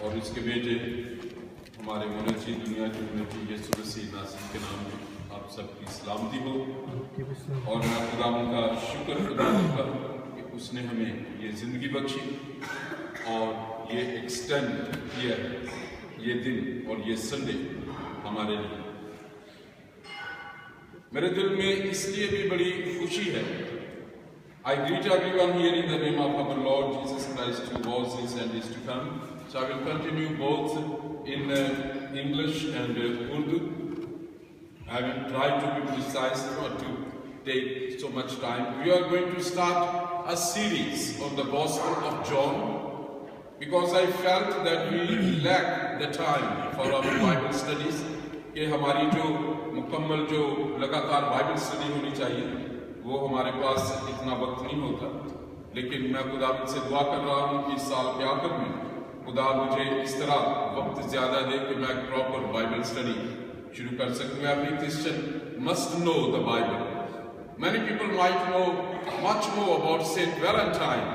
और इसके बेटे हमारे मुनजी दुनिया के मुनजी यीशु मसीह नासिर के नाम में आप सबकी सलामती हो। और मैं खुदा का शुक्र अदा करता हूँ कि उसने हमें ये ज़िंदगी बख्शी और ये एक्सटेंड किया है ये दिन और ये संडे हमारे लिए। मेरे दिल में इसलिए भी बड़ी खुशी है। I greet everyone here in the name of our Lord Jesus Christ, who was, is, and is to come. So I will continue both in English and Urdu. I will try to be precise, not to take so much time. We are going to start a series on the Gospel of John because I felt that we lack the time for our Bible studies. कि हमारी जो मुकम्मल जो लगातार Bible study होनी चाहिए वो हमारे पास इतना वक्त नहीं होता। लेकिन मैं खुदा से दुआ कर रहा हूँ कि इस साल के आखिर में खुदा मुझे इस तरह वक्त ज़्यादा दे कि मैं प्रॉपर बाइबल स्टडी शुरू कर सकूँ। Every Christian must know the Bible. Many people might know much more about Saint Valentine,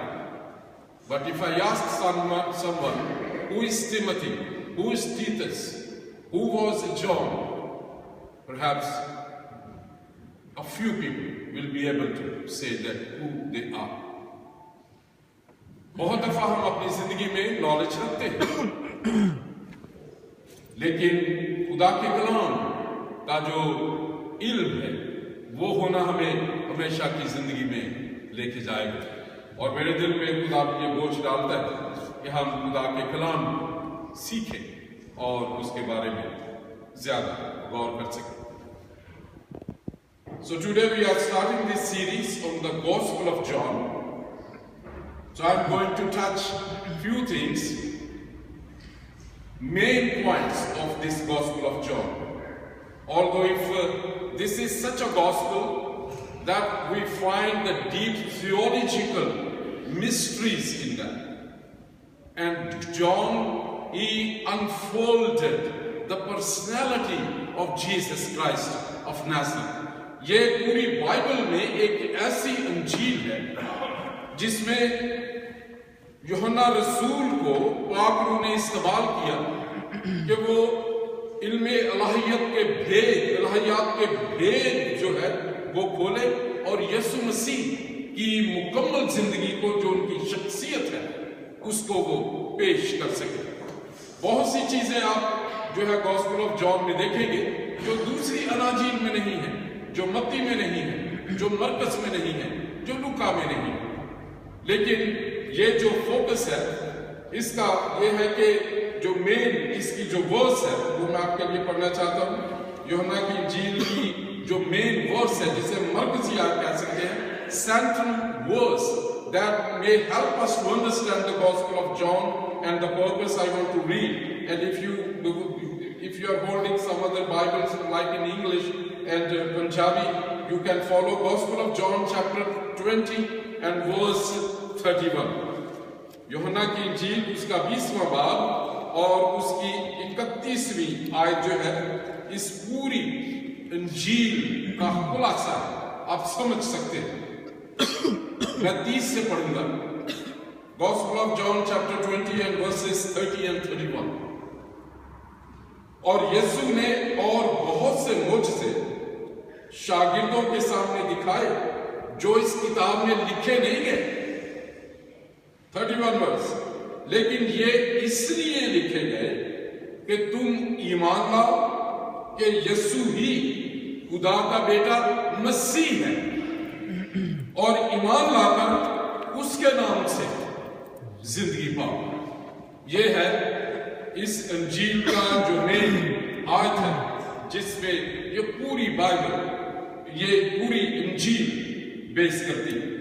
but if I ask someone who is Timothy, who is Titus, who was John, perhaps a few people will be able to say that who they are. बहुत दफा हम अपनी जिंदगी में knowledge रखते हैं, लेकिन खुदा के कलाम का जो इल्म है वो होना हमें हमेशा की जिंदगी में लेके जाएगा। और मेरे दिल में खुदा ये बोझ डालता है कि हम खुदा के कलाम सीखें और उसके बारे में ज्यादा गौर कर सकें। So today we are starting this series on the Gospel of John. So I'm going to touch few things, main points of this Gospel of John. Although if this is such a gospel that we find the deep theological mysteries in that, and John, he unfolded the personality of Jesus Christ of Nazareth. ये पूरी Bible में एक ऐसी अंजील है जिसमें यूहन्ना रसूल को पाक रूह ने इस्तेमाल किया कि वो इल्मे इलाहियात के भेद जो है वो खोले और यीशु मसीह की मुकम्मल जिंदगी को जो उनकी शख्सियत है उसको वो पेश कर सके। बहुत सी चीजें आप जो है गॉस्पेल ऑफ जॉन में देखेंगे जो दूसरी अनाजील में नहीं है, जो मत्ती में नहीं है, जो मरकस में नहीं है, जो लूका में नहीं है। लेकिन ये जो फोकस है इसका ये है कि जो मेन इसकी जो वर्स है वो मैं आपके लिए पढ़ना चाहता हूँ। यूहन्ना की इंजील की जो मेन वर्स है जिसे मरकजी आप कह सकते हैं, central verse that may help us to understand the Gospel of John and the purpose I want to read. And if you are holding some other Bibles like in English and Punjabi, you can follow Gospel of John chapter 20 and verse 31. यूहन्ना की इंजील उसका 20वां बाब और उसकी 31वीं आयत जो है इस पूरी इंजील का खुलासा आप समझ सकते हैं। मैं 30 से पढ़ूंगा। Gospel of John chapter 20 and verses 30 and 31. और यीशु ने और बहुत से मोजज़े शागिर्दों के सामने दिखाए जो इस किताब में लिखे नहीं गए। 31 वर्स, लेकिन ये इसलिए लिखे गए कि तुम ईमान लाओ कि यीशु ही खुदा का बेटा मसीह है और ईमान लाकर उसके नाम से जिंदगी पाओ। ये है इस इंजील का जो मेन आयत है जिसमें ये पूरी बाइबल, ये पूरी इंजील बेस करती है।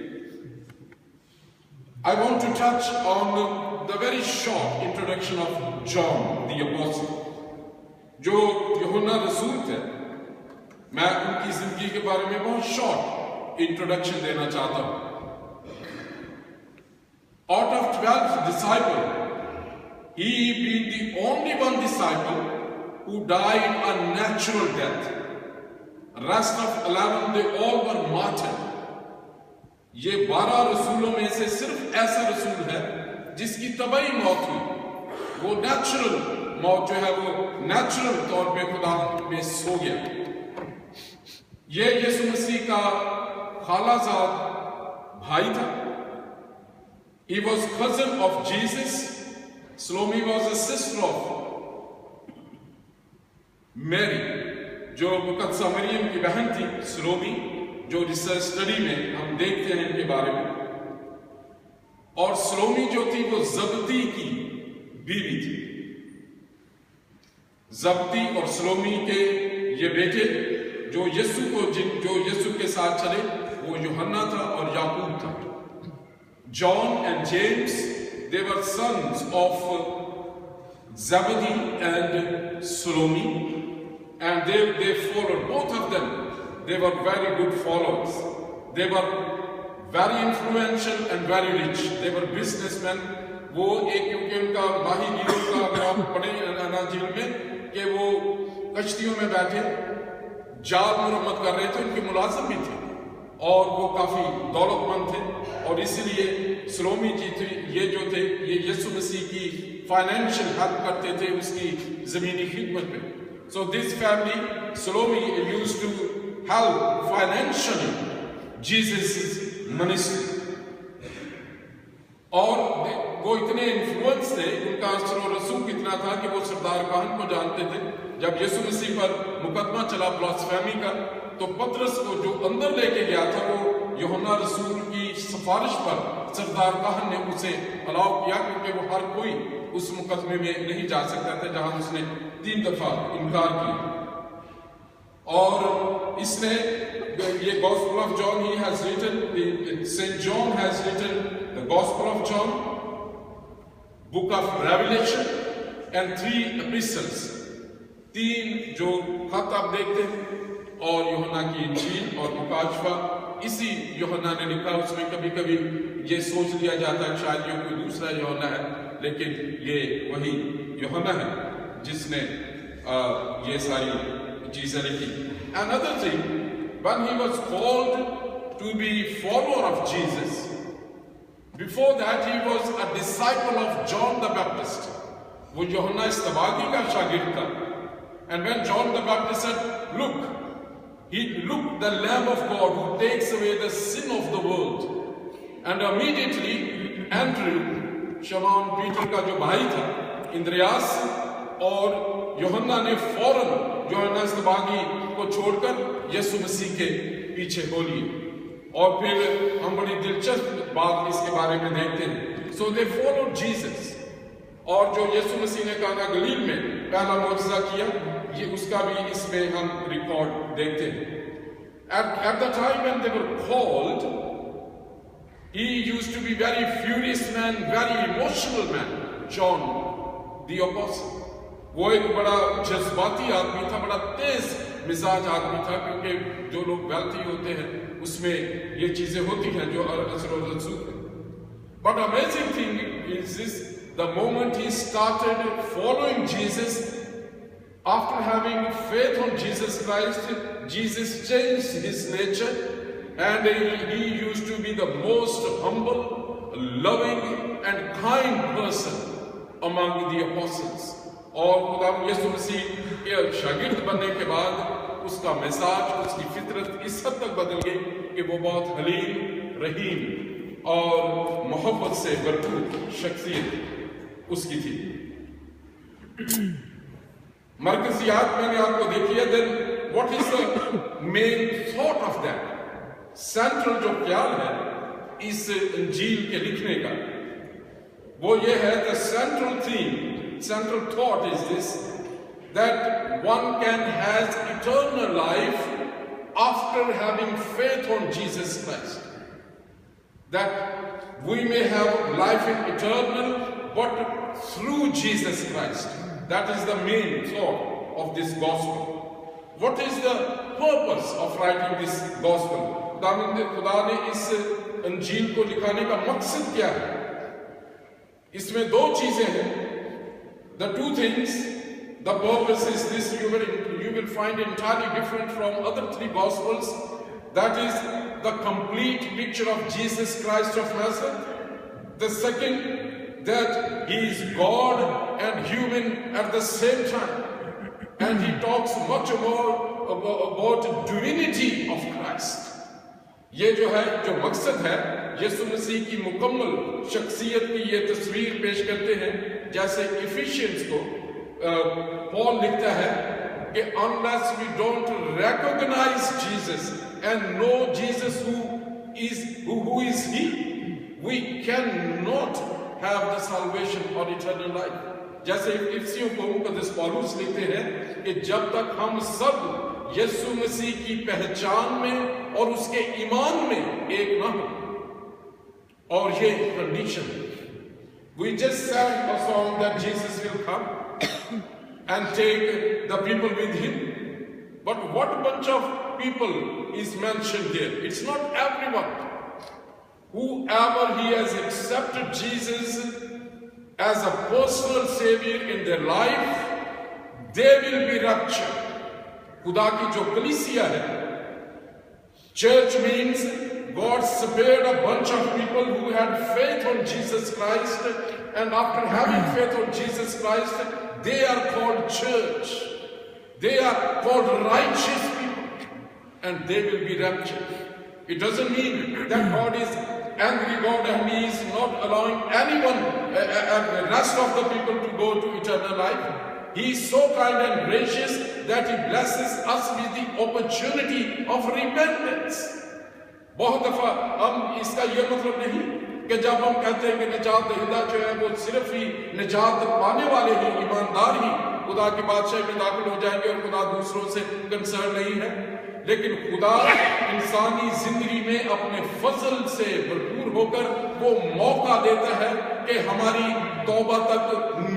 I want to touch on the very short introduction of John the Apostle. जो यूहन्ना रसूल थे, मैं उनकी जिंदगी के बारे में बहुत शॉर्ट इंट्रोडक्शन देना चाहता हूं। Out of 12 disciples, he being the only one disciple who died a natural death. Rest of 11 they all were martyred. ये 12 रसूलों में से सिर्फ ऐसा रसूल है जिसकी तबाही मौत हुई। वो नेचुरल मौत जो है वो नेचुरल तौर पे खुदा में सो गया। ये यीशु मसीह का खालाजाद भाई था। He was cousin of Jesus. Salome was a sister of Mary, जो मुकद्दसा मरियम की बहन थी सलोमी, जो रिसर्च स्टडी में हम देखते हैं इनके बारे में। और सलोमी जो थी वो जब्दी की बीवी थी। जब्दी और सलोमी के ये बेटे जो यीशु के साथ चले वो यूहन्ना था और याकूब था। John and James, they were sons of Zebedee and Salome, and they followed, both of them. They were very good followers. They were very influential and very rich. They were businessmen. वो एक क्योंकि उनका माहीगीरों का अगर आप पढ़े अनाजील में कि वो कश्तियों में बैठे जाल मुरम्मत कर रहे थे, उनके मुलाजिम भी थे और वो काफी दौलतमंद थे। और इसीलिए सलोमी जी थी, ये जो थे ये यीशु मसीह की फाइनेंशियल हेल्प करते थे उसकी जमीनी खिदमत में। So this family Salome used to help financially Jesus ministry. और वो इतने इन्फ्लुएंस थे, उनका असर और रसूख इतना था कि वो सरदार काहन को जानते थे। जब यीशु मसीह पर मुकदमा चला ब्लास्फेमी का, तो पतरस को जो अंदर लेके गया था वो यूहन्ना रसूल की सिफारिश पर सरदार काहन ने उसे अलाउ किया, क्योंकि वो हर कोई उस मुकदमे में नहीं जा सकता था जहां उसने 3 दफा इनकार किया। और इसने ये gospel of John he has written, saint John has written the gospel of John, book of Revelation and 3 epistles, 3 जो खत आप देखते हैं, और यूहन्ना की इंजील और मुकाशफा इसी यूहन्ना ने लिखा। उसमें कभी कभी ये सोच लिया जाता है शायद ये कोई दूसरा यूहन्ना है, लेकिन ये वही यूहन्ना है जिसने ये सारी चीजें लिखी। Another thing, when he was called to be follower of Jesus, before that he was a disciple of John the Baptist. वो यूहन्ना इस्तबागी का शागिर्द था। And when John the Baptist said, "Look, he looked the Lamb of God who takes away the sin of the world," and immediately Andrew, शमौन Peter का जो भाई था, इंद्रियास और यूहन्ना ने फौरन यूहन्ना इस्तबागी को छोड़कर यीशु मसीह के पीछे हो लिए। और फिर हम बड़ी दिलचस्प बात इसके बारे में देखते हैं। सो दे फॉलोड जीसस। और जो यीशु मसीह ने काना गलील में पहला मुअजिज़ा किया, ये उसका भी इसमें हम रिकॉर्ड देखते हैं। At the time when they were called, he used to be very furious man, very emotional man, John the Apostle. वो एक बड़ा जज्बाती आदमी था, बड़ा तेज मिजाज आदमी था, क्योंकि जो लोग वेल्थी होते हैं उसमें ये चीजें होती हैं जो असर और रसूख है। But amazing thing is this, the moment he started following Jesus, after having faith on Jesus Christ, Jesus changed his nature, and he used to be the most humble, loving and kind person among the apostles. और खुदा यीशु मसीह के शागिर्द बनने के बाद उसका मिजाज, उसकी फितरत इस हद तक बदल गई कि वो बहुत हलीम, रहीम और मोहब्बत से भरपूर शख्सियत उसकी थी। मरकजियात मैंने आपको देखी है। Then what is the main thought of that? Central जो ख्याल है इस इंजील के लिखने का, वो ये है, the central theme, central thought is this, that one can has eternal life after having faith on Jesus Christ. That we may have life in eternal, but through Jesus Christ. That is the main thought of this gospel. What is the purpose of writing this gospel? खुदा ने इस इंजील को लिखाने का मकसद क्या है? इसमें 2 चीजें हैं। The 2 things, the purpose is this, you will find entirely different from other 3 gospels. That is the complete picture of Jesus Christ of Nazareth. The second, that he is God and human at the same time. And he talks much more about divinity of Christ. ये जो है, जो मकसद है, यीशु मसीह की मुकम्मल शख्सियत की ये तस्वीर पेश करते हैं। जैसे इफिशियंस को पॉल लिखता है कि unless we don't recognize Jesus and know Jesus who is he, we cannot have the salvation or eternal life. जैसे इफिसियों को मुकद्दस पौलुस लिखते हैं कि जब तक हम सब यीशु मसीह की पहचान में और उसके ईमान में एक ना हो, और ये condition, we just sang a song that Jesus will come and take the people with him, but what bunch of people is mentioned there? It's not everyone. Whoever he has accepted Jesus as a personal savior in their life, they will be raptured. खुदा की जो कलीसिया है, church means God spared a bunch of people who had faith on Jesus Christ, and after having faith on Jesus Christ, they are called church. They are called righteous people, and they will be raptured. It doesn't mean that God is angry God and he is not allowing anyone, the rest of the people, to go to eternal life. He is so kind and gracious that he blesses us with the opportunity of repentance. बहुत दफा हम इसका यह मतलब नहीं कि जब हम कहते हैं कि निजात दहिंदा जो है वो सिर्फ ही निजात पाने वाले ही, ईमानदार ही खुदा की बादशाही में दाखिल हो जाएंगे और खुदा दूसरों से कंसर्न नहीं है। लेकिन खुदा इंसानी जिंदगी में अपने फजल से भरपूर होकर वो मौका देता है कि हमारी तौबा तक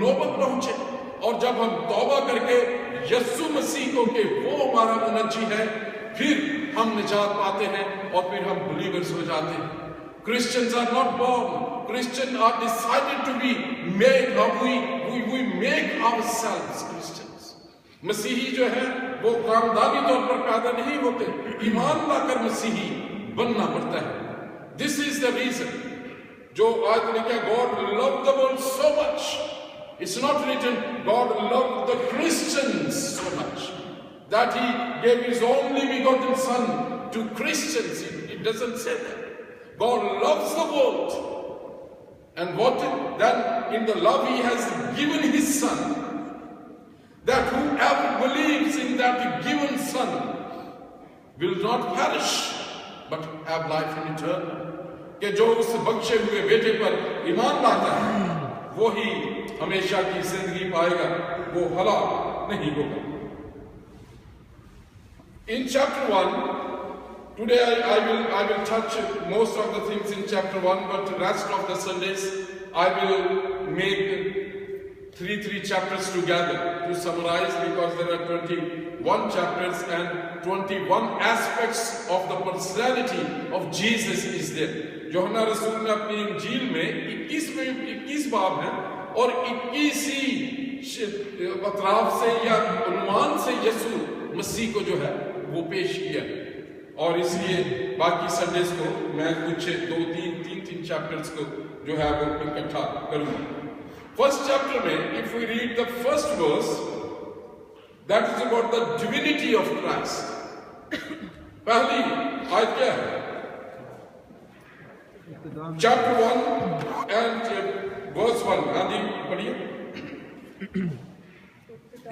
नौबत पहुंचे, और जब हम तौबा करके यीशु मसीह को कि वो हमारा मुनज्जी है, फिर हम निजात पाते हैं और फिर हम बिलीवर्स हो जाते हैं। Christians are not born. Christians are decided to be made. We make ourselves Christians. मसीही जो है वो कामदानी तौर पर पैदा नहीं होते, ईमान लाकर मसीही बनना पड़ता है। This is the reason जो आज लिखा, God loved the world so much. It's not written God loved the Christians so much that he gave his only begotten son to Christians. It doesn't say that. God loves the world, and what then in the love he has given his son, that whoever believes in that given son will not perish but have life in eternal. कि जो उस बख्शे हुए बेटे पर ईमान लाता है वो ही हमेशा की जिंदगी पाएगा, वो हलाक नहीं होगा। In chapter 1, today I will touch most of the things in chapter 1, but the rest of the Sundays I will make three chapters together to summarize, because there are 21 chapters and 21 aspects of the personality of Jesus is there. यूहन्ना रसूल ने अपनी इंजील में 21 बाब हैं और 21 ही अतराफ से या उन्वान से यीशु मसीह को जो है वो पेश किया, और इसलिए बाकी संडेज को मैं कुछ तीन चैप्टर्स को जो है वो इकट्ठा करूंगा। फर्स्ट चैप्टर में if we read the first verse, that is about the divinity of Christ. पहली आयत क्या है? Chapter 1 and verse 1। आदि पढ़िए।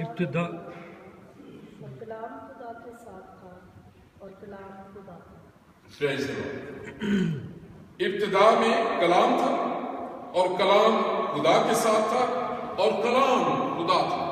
इब्तिदा कलाम खुदा के साथ था और कलाम खुदा था। Praise the Lord. इब्तिदा में कलाम था और कलाम खुदा के साथ था और कलाम खुदा था।